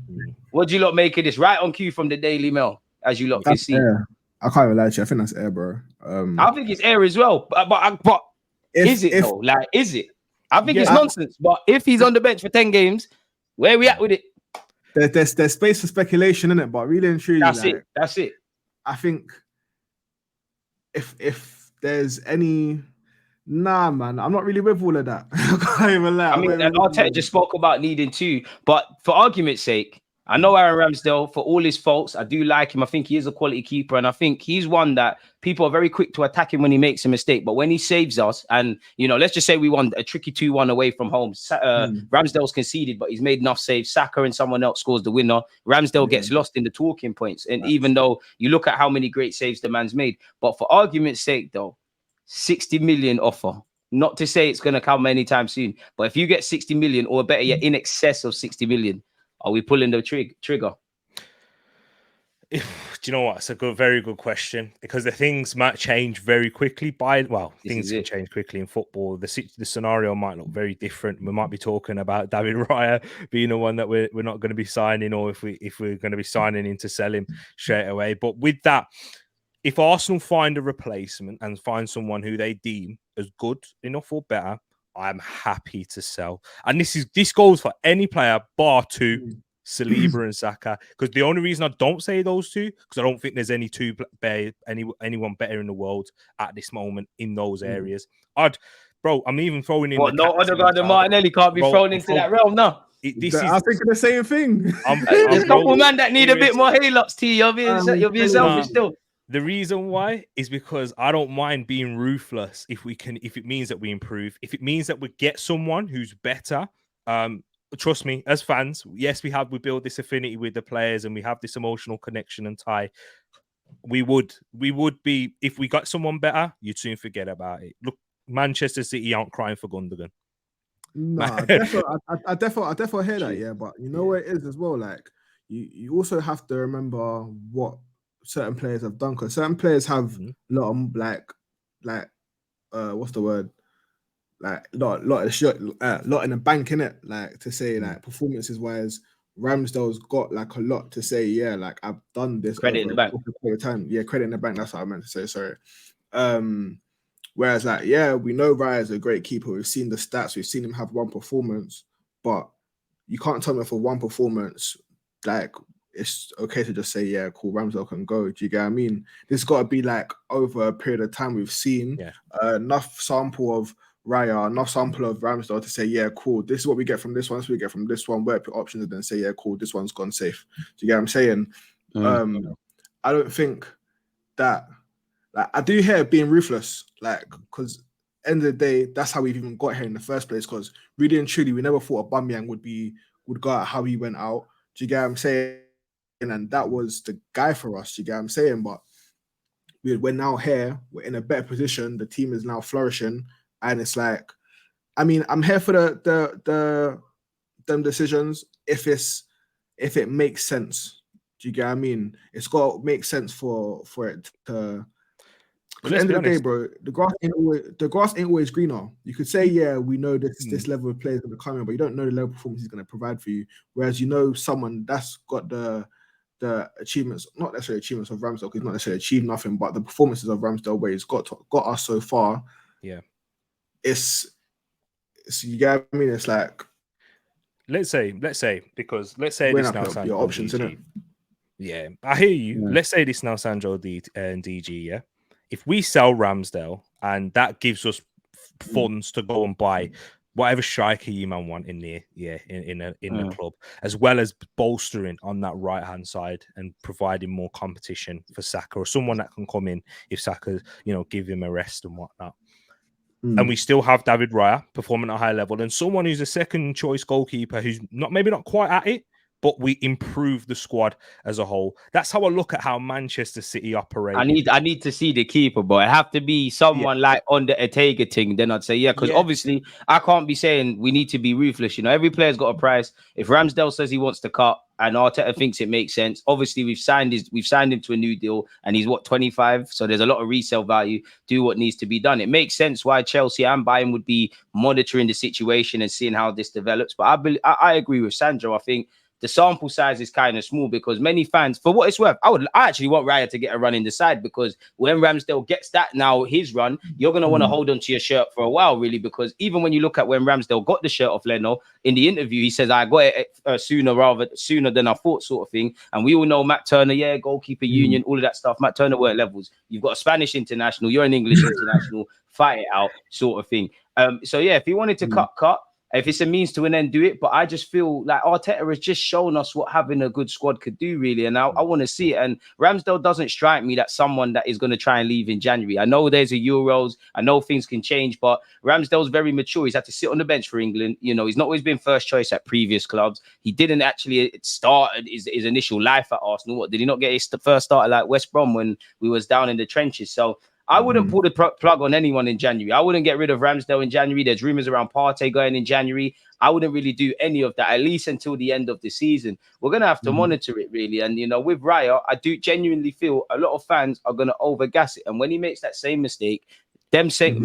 what do you lot make of this? Right on cue from the Daily Mail, as you lot can see. I can't even lie to you. I think that's air, bro. I think it's air as well. But is it though? Like, is it? I think it's nonsense. But if he's on the bench for 10 games, where are we at with it? There's space for speculation in it, but really and truly, that's it. I think if there's any. Nah, man, I'm not really with all of that. I can't even lie. I mean, Arteta just spoke about needing 2, but for argument's sake, I know Aaron Ramsdale, for all his faults, I do like him. I think he is a quality keeper, and I think he's one that people are very quick to attack him when he makes a mistake. But when he saves us, and, you know, let's just say we won a tricky 2-1 away from home. Ramsdale's conceded, but he's made enough saves. Saka and someone else scores the winner. Ramsdale gets lost in the talking points. And even though you look at how many great saves the man's made, but for argument's sake, though, 60 million offer. Not to say it's going to come anytime soon, but if you get 60 million, or better yet, in excess of 60 million, are we pulling the trigger? Do you know what? It's a very good question because the things might change very quickly. Things can change quickly in football. The scenario might look very different. We might be talking about David Raya being the one that we're not going to be signing, or if we're going to be signing in to sell him straight away. But with that, if Arsenal find a replacement and find someone who they deem as good enough or better, I'm happy to sell. And this goes for any player bar two. Saliba and Saka, because the only reason I don't say those two, because I don't think there's anyone better in the world at this moment in those areas. I'm even throwing in no Odegaard and Martinelli can't be thrown into that realm now. I'm thinking the same thing. There's a couple man that need a bit more hay-lots, T. You're being selfish still. The reason why is because I don't mind being ruthless if it means that we improve, if it means that we get someone who's better. Trust me, as fans, yes, we build this affinity with the players and we have this emotional connection and tie. We would be, if we got someone better, you'd soon forget about it. Look, Manchester City aren't crying for Gundogan. Nah, I definitely hear that, yeah. But you know what it is as well. Like you also have to remember what certain players have done, because certain players have a lot of like what's the word? Like lot in the bank, innit? Like to say like performances wise, Ramsdale's got like a lot to say. Yeah, like I've done this. Credit in the bank. Time. Yeah, credit in the bank. That's what I meant to say. Sorry. Whereas like, yeah, we know Raya is a great keeper. We've seen the stats. We've seen him have one performance, but you can't tell me for one performance like it's okay to just say, yeah, cool, Ramsdale can go. Do you get what I mean? This got to be like over a period of time. We've seen enough sample of Raya, enough sample of Ramsdale to say, yeah, cool, this is what we get from this one, this is what we get from this one, work options, and then say, yeah, cool, this one's gone safe. Do you get what I'm saying? I don't think that, like, I do hear being ruthless, like, because end of the day, that's how we've even got here in the first place, because really and truly, we never thought Aubameyang would go out how he went out. Do you get what I'm saying? And that was the guy for us. Do you get what I'm saying? But we're now here. We're in a better position. The team is now flourishing, and it's like, I mean, I'm here for the them decisions if it makes sense. Do you get what I mean? It's got to make sense for it to. At the end of the day, bro, the grass ain't always greener. You could say, yeah, we know this level of players going to come in, but you don't know the level of performance he's going to provide for you. Whereas you know someone that's got the achievements, not necessarily achievements of Ramsdale, because he's not necessarily achieved nothing, but the performances of Ramsdale where he's got us so far. Yeah, it's you get what I mean. It's like let's say this now, Sandro, your options, innit? Yeah, I hear you. Yeah. Let's say this now, Sandro and DG. Yeah. If we sell Ramsdale and that gives us funds to go and buy whatever striker you man want in the club, as well as bolstering on that right hand side and providing more competition for Saka or someone that can come in if Saka, give him a rest and whatnot. And we still have David Raya performing at a high level and someone who's a second choice goalkeeper who's maybe not quite at it, but we improve the squad as a whole. That's how I look at how Manchester City operate. I need to see the keeper, but it have to be someone like on the Ortega thing. Then I'd say, because obviously I can't be saying we need to be ruthless. Every player's got a price. If Ramsdale says he wants to cut and Arteta thinks it makes sense, obviously we've signed him to a new deal and he's 25. So there's a lot of resale value. Do what needs to be done. It makes sense why Chelsea and Bayern would be monitoring the situation and seeing how this develops. But I agree with Sandro. I think the sample size is kind of small because many fans, for what it's worth, I actually want Raya to get a run in the side, because when Ramsdale gets that now, his run, you're going to want to hold on to your shirt for a while, really, because even when you look at when Ramsdale got the shirt off Leno, in the interview, he says, I got it sooner than I thought, sort of thing. And we all know Matt Turner, goalkeeper union, all of that stuff. Matt Turner were at levels. You've got a Spanish international, you're an English international, fight it out, sort of thing. So if he wanted to cut. If it's a means to an end, do it. But I just feel like Arteta has just shown us what having a good squad could do, really. And I want to see it. And Ramsdale doesn't strike me that someone that is going to try and leave in January. I know there's a Euros. I know things can change, but Ramsdale's very mature. He's had to sit on the bench for England. He's not always been first choice at previous clubs. He didn't actually start his initial life at Arsenal. What, did he not get his first start at like West Brom when we was down in the trenches? So I wouldn't pull the plug on anyone in January. I wouldn't get rid of Ramsdale in January. There's rumors around Partey going in January. I wouldn't really do any of that, at least until the end of the season. We're going to have to monitor it, really. And, you know, with Raya, I do genuinely feel a lot of fans are going to overgas it. And when he makes that same mistake, them same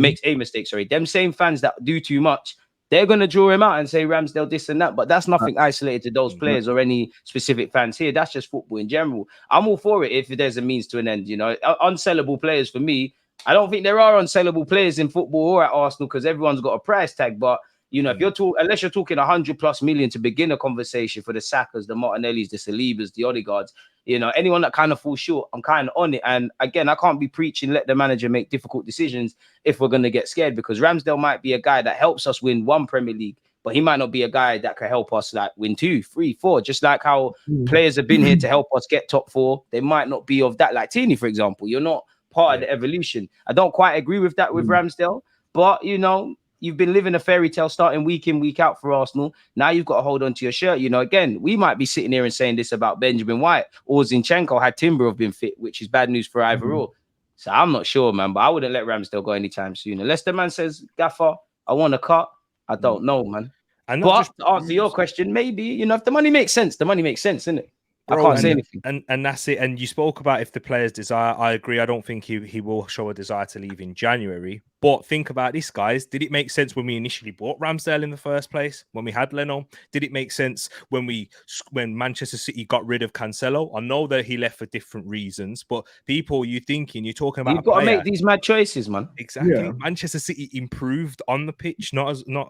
fans that do too much, they're going to draw him out and say Ramsdale this and that. But that's nothing isolated to those players or any specific fans here. That's just football in general. I'm all for it if there's a means to an end. You know, unsellable players for me. I don't think there are unsellable players in football or at Arsenal because everyone's got a price tag. But, you know, if you're unless you're talking 100+ million to begin a conversation for the Sakas, the Martinellis, the Salibas, the Odegaards, you know, anyone that kind of falls short, I'm kind of on it. And again, I can't be preaching, let the manager make difficult decisions if we're going to get scared, because Ramsdale might be a guy that helps us win 1 Premier League, but he might not be a guy that can help us like win 2, 3, 4, just like how players have been here to help us get top 4. They might not be of that, like Tini, for example. You're not part of the evolution. I don't quite agree with that with Ramsdale, but, you know, you've been living a fairy tale starting week in, week out for Arsenal. Now you've got to hold on to your shirt. You know, again, we might be sitting here and saying this about Benjamin White or Zinchenko had Timber have been fit, which is bad news for either or. So I'm not sure, man, but I wouldn't let Ramsdale go anytime soon. Unless the man says, Gaffer, I want a cut. I don't know, man. And but to answer your question, maybe, you know, if the money makes sense, isn't it? Bro, I can't say anything. And that's it. And you spoke about if the players desire. I agree. I don't think he will show a desire to leave in January. But think about this, guys. Did it make sense when we initially bought Ramsdale in the first place? When we had Leno? Did it make sense when Manchester City got rid of Cancelo? I know that he left for different reasons, but you're talking about. You've got to make these mad choices, man. Exactly. Yeah. Manchester City improved on the pitch, not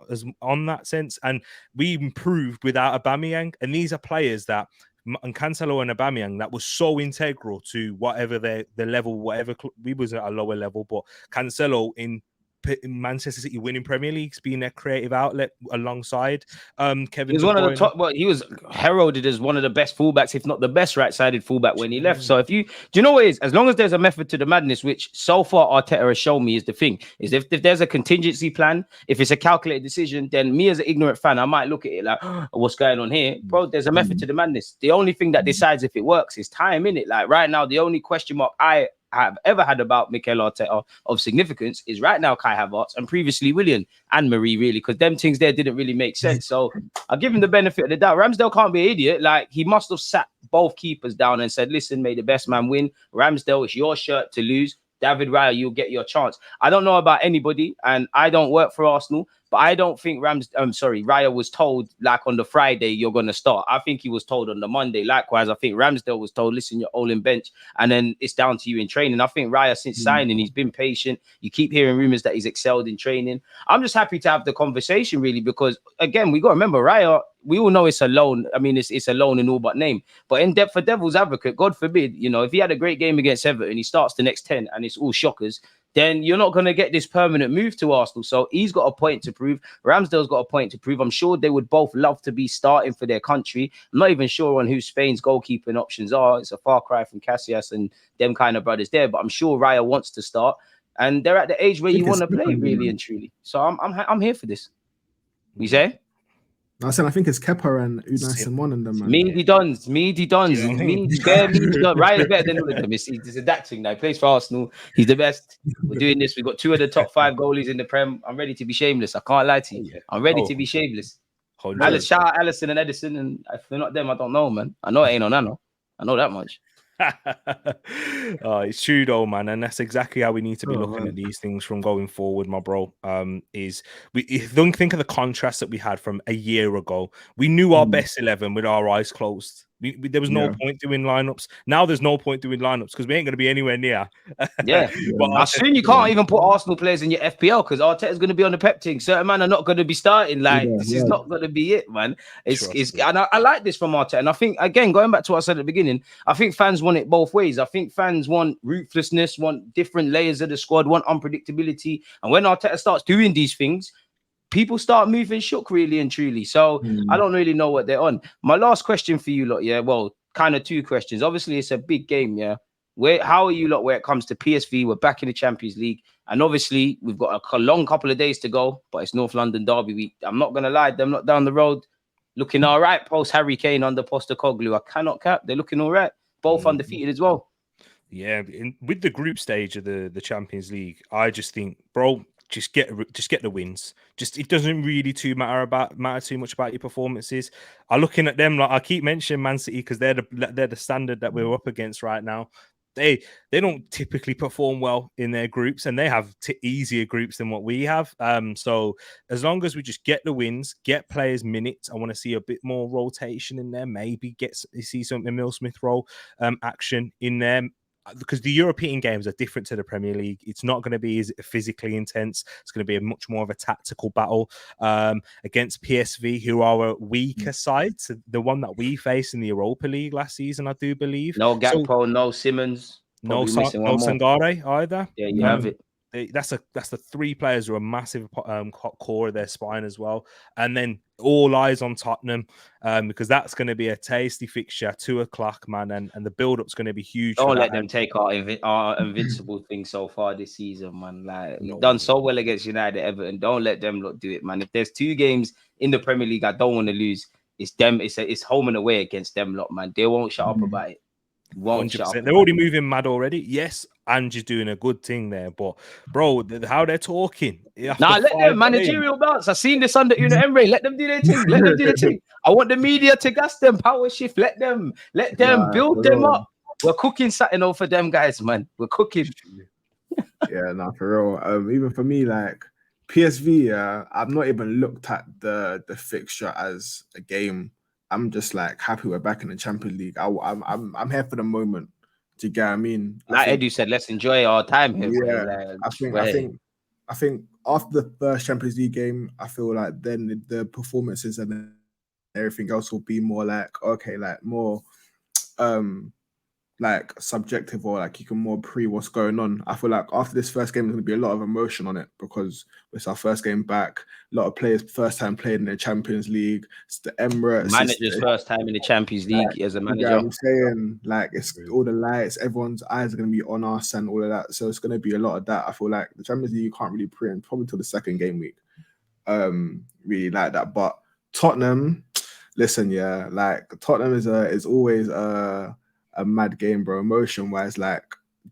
as on that sense, and we improved without Aubameyang. And these are players that. And Cancelo and Aubameyang that was so integral to whatever the level, whatever we was at a lower level, but Cancelo in Manchester City winning Premier Leagues, being their creative outlet alongside Kevin. He was one of the top. Well, he was heralded as one of the best fullbacks, if not the best right-sided fullback when he left. So do you know what it is? As long as there's a method to the madness, which so far Arteta has shown me is the thing, is if there's a contingency plan, if it's a calculated decision, then me as an ignorant fan, I might look at it like, oh, what's going on here, bro? There's a method to the madness. The only thing that decides if it works is time, innit? Like right now, the only question mark I have ever had about Mikel Arteta of significance is right now Kai Havertz and previously Willian and Marie, really, because them things there didn't really make sense. So I'll give him the benefit of the doubt. Ramsdale can't be an idiot. Like, he must have sat both keepers down and said, listen, may the best man win. Ramsdale, it's your shirt to lose. David Raya, you'll get your chance. I don't know about anybody, and I don't work for Arsenal, but I don't think Raya was told like on the Friday you're going to start. I think he was told on the Monday. Likewise, I think Ramsdale was told, listen, you're all in bench, and then it's down to you in training. I think Raya, since signing, he's been patient. You keep hearing rumors that he's excelled in training. I'm just happy to have the conversation, really, because again, we got to remember Raya. We all know it's a loan. I mean, it's a loan in all but name. But in depth, for devil's advocate, God forbid, you know, if he had a great game against Everton, he starts the next 10 and it's all shockers, then you're not going to get this permanent move to Arsenal. So he's got a point to prove. Ramsdale's got a point to prove. I'm sure they would both love to be starting for their country. I'm not even sure on who Spain's goalkeeping options are. It's a far cry from Casillas and them kind of brothers there. But I'm sure Raya wants to start. And they're at the age where you want to play, really and truly. So I'm here for this. You say? I said I think it's Kepa and Unai Simon and them, man. Meaty Dons. Raya's better than all of them. It's a that thing now. He plays for Arsenal. He's the best. We're doing this. We've got 2 of the top 5 goalies in the Prem. I'm ready to be shameless. I can't lie to you. I'm ready to be shameless. Shout out Allison and Edison, and if they're not them, I don't know, man. I know it ain't on Nano. I know that much. It's true though, man, and that's exactly how we need to be looking at these things from going forward, my bro. Don't think of the contrast that we had from a year ago. We knew our best 11 with our eyes closed. There was no point doing lineups. Now there's no point doing lineups because we ain't going to be anywhere near. But I assume you can't even put Arsenal players in your FPL because Arteta's going to be on the pep team. Certain men are not going to be starting. This is not going to be it, man. And I like this from Arteta. And I think, again, going back to what I said at the beginning, I think fans want it both ways. I think fans want ruthlessness, want different layers of the squad, want unpredictability. And when Arteta starts doing these things, people start moving shook, really and truly. So I don't really know what they're on. My last question for you lot, well, kind of 2 questions. Obviously, it's a big game, how are you lot where it comes to PSV? We're back in the Champions League. And obviously, we've got a long couple of days to go, but it's North London Derby week. I'm not going to lie, them not down the road looking all right. Post Harry Kane under Postecoglou. I cannot cap. They're looking all right. Both undefeated as well. Yeah, with the group stage of the Champions League, I just think, bro, just get the wins. Just it doesn't really matter too much about your performances. I'm looking at them like I keep mentioning Man City because they're the standard that we're up against right now. They don't typically perform well in their groups, and they have easier groups than what we have. So as long as we just get the wins, get players minutes, I want to see a bit more rotation in there. Maybe see some Emil Smith role action in there. Because the European games are different to the Premier League. It's not going to be as physically intense. It's going to be a much more of a tactical battle against PSV, who are a weaker side. So the one that we faced in the Europa League last season, I do believe. No Gakpo, no Simmons. No Sangare either. Yeah, you have it. That's the three players who are a massive core of their spine as well. And then all eyes on Tottenham because that's going to be a tasty fixture, 2:00, man. And the build-up's going to be huge. Don't let them take our invincible thing so far this season, man. Like we've done so well against United, Everton. Don't let them do it, man. If there's 2 games in the Premier League I don't want to lose, it's them. It's home and away against them lot, man. They won't shut up about it. Won't shut up. They're already moving mad already. Yes, Ange's doing a good thing there, but bro, how they're talking. Let them managerial bounce. I seen this under Unai Emery. Let them do their thing. Let them do their thing. I want the media to gas them, power shift. Let them build them up. We're cooking something over them guys, man. We're cooking. Yeah, for real. Even for me, like PSV, I've not even looked at the fixture as a game. I'm just like happy we're back in the Champions League. I'm here for the moment. Do you get what I mean? Like Edu said, let's enjoy our time here. Yeah, I think after the first Champions League game, I feel like then the performances and then everything else will be more like more like subjective, or like you can more what's going on. I feel like after this first game, there's going to be a lot of emotion on it because it's our first game back. A lot of players first time playing in the Champions League. It's the Emirates. Manager's first time in the Champions League as a manager. Yeah, I'm saying like it's all the lights. Everyone's eyes are going to be on us and all of that. So it's going to be a lot of that. I feel like the Champions League you can't really pre in probably till the second game week. Really like that. But Tottenham, listen, yeah, like Tottenham is always a mad game, bro. Emotion wise, like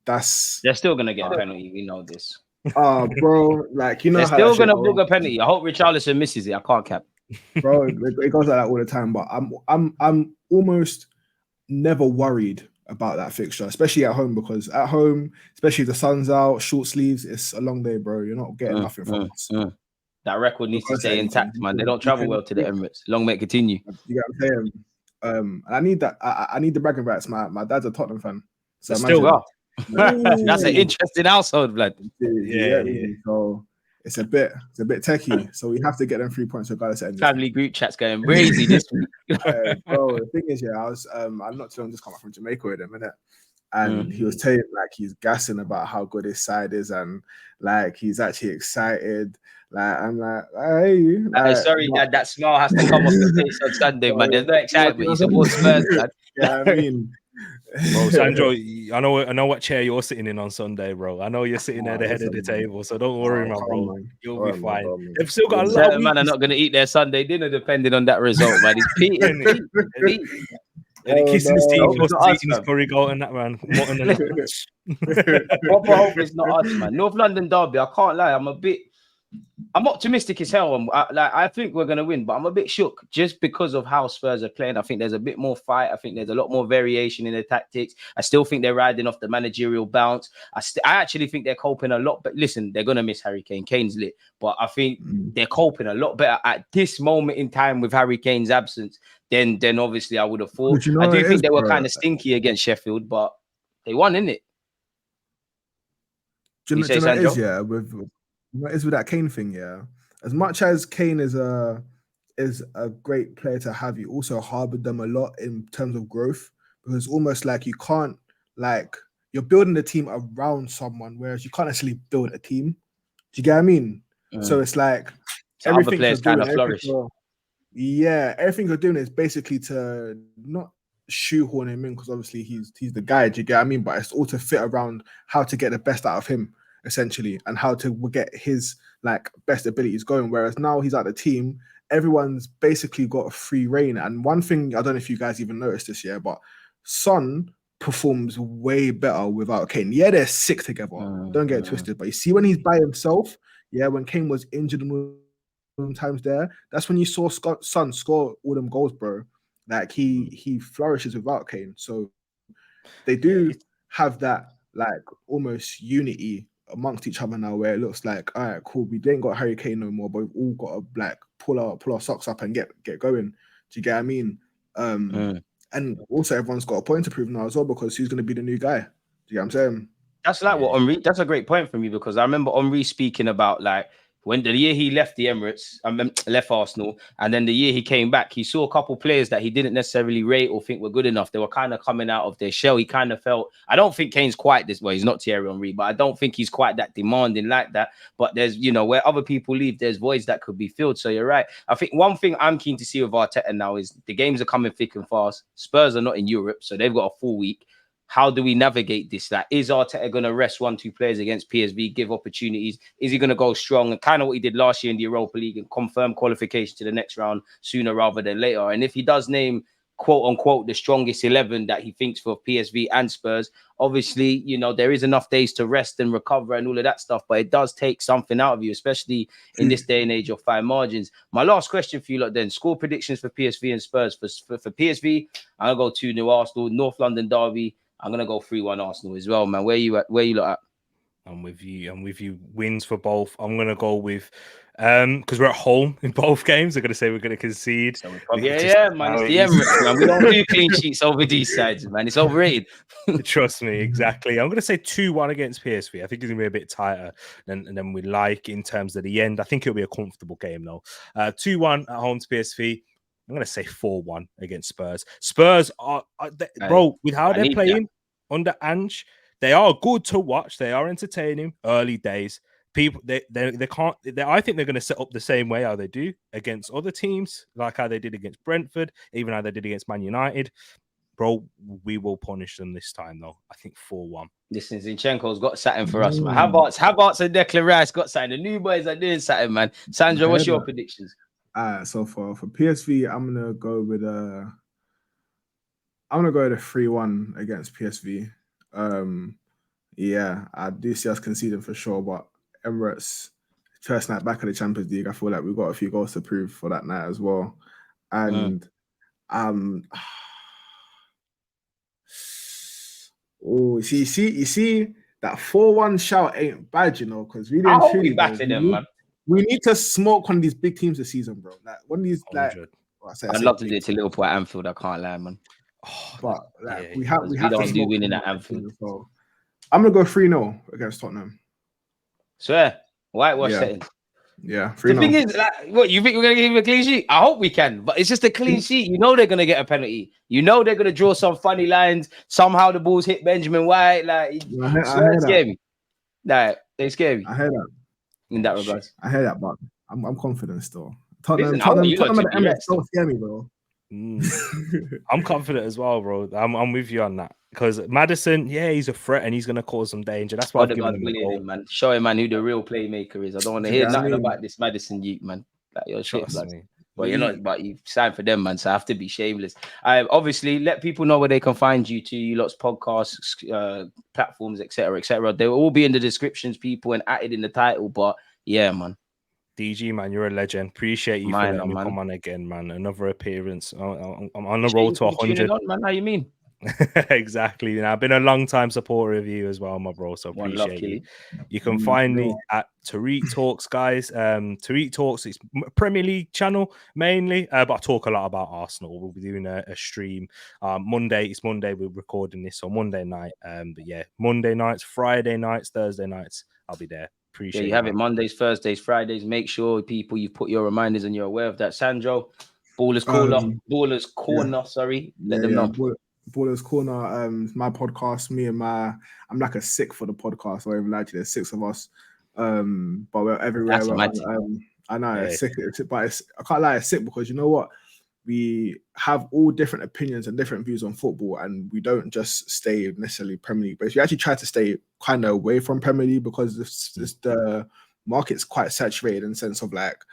they're still gonna get a penalty. We know this. Bro, like you know, they're still gonna book a penalty. I hope Richarlison misses it. I can't cap, bro. It goes like that all the time. But I'm almost never worried about that fixture, especially at home, because at home, especially if the sun's out, short sleeves, it's a long day, bro. You're not getting nothing from us. That record needs to stay intact, man. They don't travel well to the Emirates. Long may it continue. You get what I'm saying? And I need that. I need the bragging rights. My dad's a Tottenham fan, so still got. That's an interesting household, blood. Yeah. So it's a bit techie. So we have to get them 3 points regardless. Family group chats going crazy this week. Bro, the thing is, I'm not too long just come back from Jamaica with him, innit? And he was telling like he's gassing about how good his side is, and like he's actually excited. Like I'm like, hey, sorry, Dad, that smile has to come off the face on Sunday, man. There's no excitement. You support Spurs, man. Yeah, I mean, bro, Sandro, I know what chair you're sitting in on Sunday, bro. I know you're sitting at the head of the table, so don't worry, man, bro. You'll be fine. They've still got a lot of man are not going to eat their Sunday dinner depending on that result, man. It's Pete. And he kissing his teeth, eating his curry goat and that, man. Proper hope it's not us, man. North London derby, I can't lie. I'm optimistic as hell. I think we're going to win, but I'm a bit shook just because of how Spurs are playing. I think there's a bit more fight. I think there's a lot more variation in the tactics. I still think they're riding off the managerial bounce. I actually think they're coping a lot. But listen, they're going to miss Harry Kane. Kane's lit. But I think they're coping a lot better at this moment in time with Harry Kane's absence than obviously I would have thought. I do think they were kind of stinky against Sheffield, but they won, innit? Do you know what it is, yeah? What is with that Kane thing, yeah? As much as Kane is a great player to have, you also harbored them a lot in terms of growth, because it's almost like you can't, like, you're building the team around someone, whereas you can't actually build a team. Do you get what I mean? So it's like everything other players kind of flourish. Everything you're doing is basically to not shoehorn him in, because obviously he's the guy. Do you get what I mean? But it's all to fit around how to get the best out of him, essentially, and how to get his like best abilities going. Whereas now he's at the team, everyone's basically got a free reign. And one thing, I don't know if you guys even noticed this year, but Son performs way better without Kane. Yeah, they're sick together. Don't get it twisted. But you see when he's by himself, yeah, when Kane was injured and all them times there, that's when you saw Son score all them goals, bro. Like he flourishes without Kane. So they do have that like almost unity amongst each other now, where it looks like, all right, cool, we ain't got Harry Kane no more, but we've all got to like pull our socks up and get going. Do you get what I mean? And also everyone's got a point to prove now as well, because who's going to be the new guy? Do you get what I'm saying? That's like what Henry. That's a great point for me, because I remember Henry speaking about like when the year he left the Emirates, left Arsenal, and then the year he came back, he saw a couple players that he didn't necessarily rate or think were good enough. They were kind of coming out of their shell. He kind of felt, I don't think Kane's quite this way. He's not Thierry Henry, but I don't think he's quite that demanding like that. But there's, you know, where other people leave, there's voids that could be filled. So you're right. I think one thing I'm keen to see with Arteta now is the games are coming thick and fast. Spurs are not in Europe, so they've got a full week. How do we navigate this? Like, is Arteta going to rest 1-2 players against PSV, give opportunities? Is he going to go strong and kind of what he did last year in the Europa League and confirm qualification to the next round sooner rather than later? And if he does name, quote unquote, the strongest 11 that he thinks for PSV and Spurs, obviously, you know, there is enough days to rest and recover and all of that stuff, but it does take something out of you, especially in this day and age of fine margins. My last question for you lot then, score predictions for PSV and Spurs. For PSV, I'm going to go 2-0 Arsenal, North London derby. I'm gonna go 3-1 Arsenal as well, man. Where you at? Where you lot at? I'm with you. Wins for both. I'm gonna go with because we're at home in both games. They're gonna say we're gonna concede. So man. It's the Emirates, man. We don't do clean sheets over these sides, man. It's overrated. Trust me, exactly. I'm gonna say 2-1 against PSV. I think it's gonna be a bit tighter than we like in terms of the end. I think it'll be a comfortable game though. 2-1 at home to PSV. I'm going to say 4-1 against Spurs. Spurs are bro, with how they're playing under Ange, they are good to watch. They are entertaining. Early days. People, they can't. I think they're going to set up the same way how they do against other teams, like how they did against Brentford, even how they did against Man United. Bro, we will punish them this time, though. I think 4-1. Listen, Zinchenko's got something for us, man. Havertz and Declan Rice got something. The new boys are doing something, man. Sandra, what's your predictions? So for PSV, I'm gonna go with a 3-1 against PSV. Yeah, I do see us conceding for sure, but Emirates first night back of the Champions League, I feel like we've got a few goals to prove for that night as well. And you see that 4-1 shout ain't bad, you know, because we didn't truly back them, man. We need to smoke one of these big teams this season, bro. Like one of these, like I'd love to do it to Liverpool at Anfield. I can't lie, man. But like we have to do winning at Anfield. So I'm gonna go 3-0 against Tottenham. Swear, whitewash setting. Yeah, 3-0. The thing is, like, what you think we're gonna give him a clean sheet? I hope we can, but it's just a clean sheet. You know they're gonna get a penalty. You know they're gonna draw some funny lines. Somehow the balls hit Benjamin White. Like, they scare me. Like, they scare me. I hear that. In that regard, I hear that, but I'm confident still. Tottenham at the Emirates don't scare me, bro. I'm confident as well, bro. I'm with you on that, because Maddison, he's a threat and he's gonna cause some danger. That's why I've given him a goal. Man. Show him, man, who the real playmaker is. I don't want to hear nothing about this Maddison youth, man. Like, you're shit, man. Well, you're not, but you signed for them, man. So I have to be shameless. Obviously, let people know where they can find you to lots of podcasts, platforms, etc., etc. They will all be in the descriptions, people, and added in the title. But yeah, man. DG, man, you're a legend. Appreciate you for letting me come on again, man. Another appearance. I'm on the road to 100. Man, how you mean? Exactly. You know, I've been a long time supporter of you as well, my bro. So appreciate you. You can find me at Tariq Talks, guys. Tariq Talks, it's Premier League channel mainly, but I talk a lot about Arsenal. We'll be doing a stream Monday. It's Monday. We're recording this on Monday night. But yeah, Monday nights, Friday nights, Thursday nights, I'll be there. Appreciate you have it Mondays, Thursdays, Fridays. Make sure people you put your reminders and you're aware of that. Sandro, Ballers Corner, sorry. Let them know. Ballers Corner, my podcast, I'm like a sick for the podcast, or even like there's 6 of us. But we're everywhere. I know it's sick, but I can't lie, it's sick because you know what? We have all different opinions and different views on football, and we don't just stay necessarily Premier League, but we actually try to stay kind of away from Premier League, because the market's quite saturated in the sense of like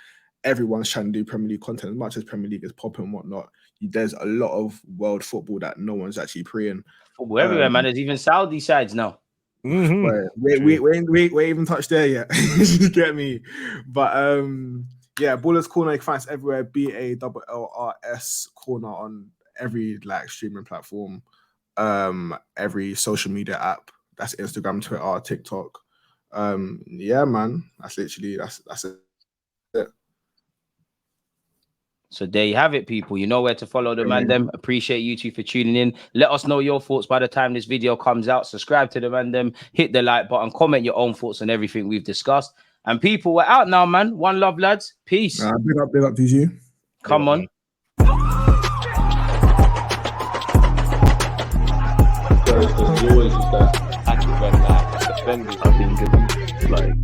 everyone's trying to do Premier League content. As much as Premier League is popping and whatnot, there's a lot of world football that no one's actually preying. Football everywhere, man. There's even Saudi sides now. We ain't even touched there yet. You get me? But yeah, Ballers Corner, you can find us everywhere. BALLRS Corner on every like streaming platform, every social media app. That's Instagram, Twitter, TikTok. Yeah, man. That's literally that's it. So there you have it, people. You know where to follow the Mandem. Appreciate you two for tuning in. Let us know your thoughts by the time this video comes out. Subscribe to the Mandem. Hit the like button. Comment your own thoughts on everything we've discussed. And people, we're out now, man. One love, lads. Peace. Big up, DG. Come on. There's always just that active red flag, defending. I think it's like.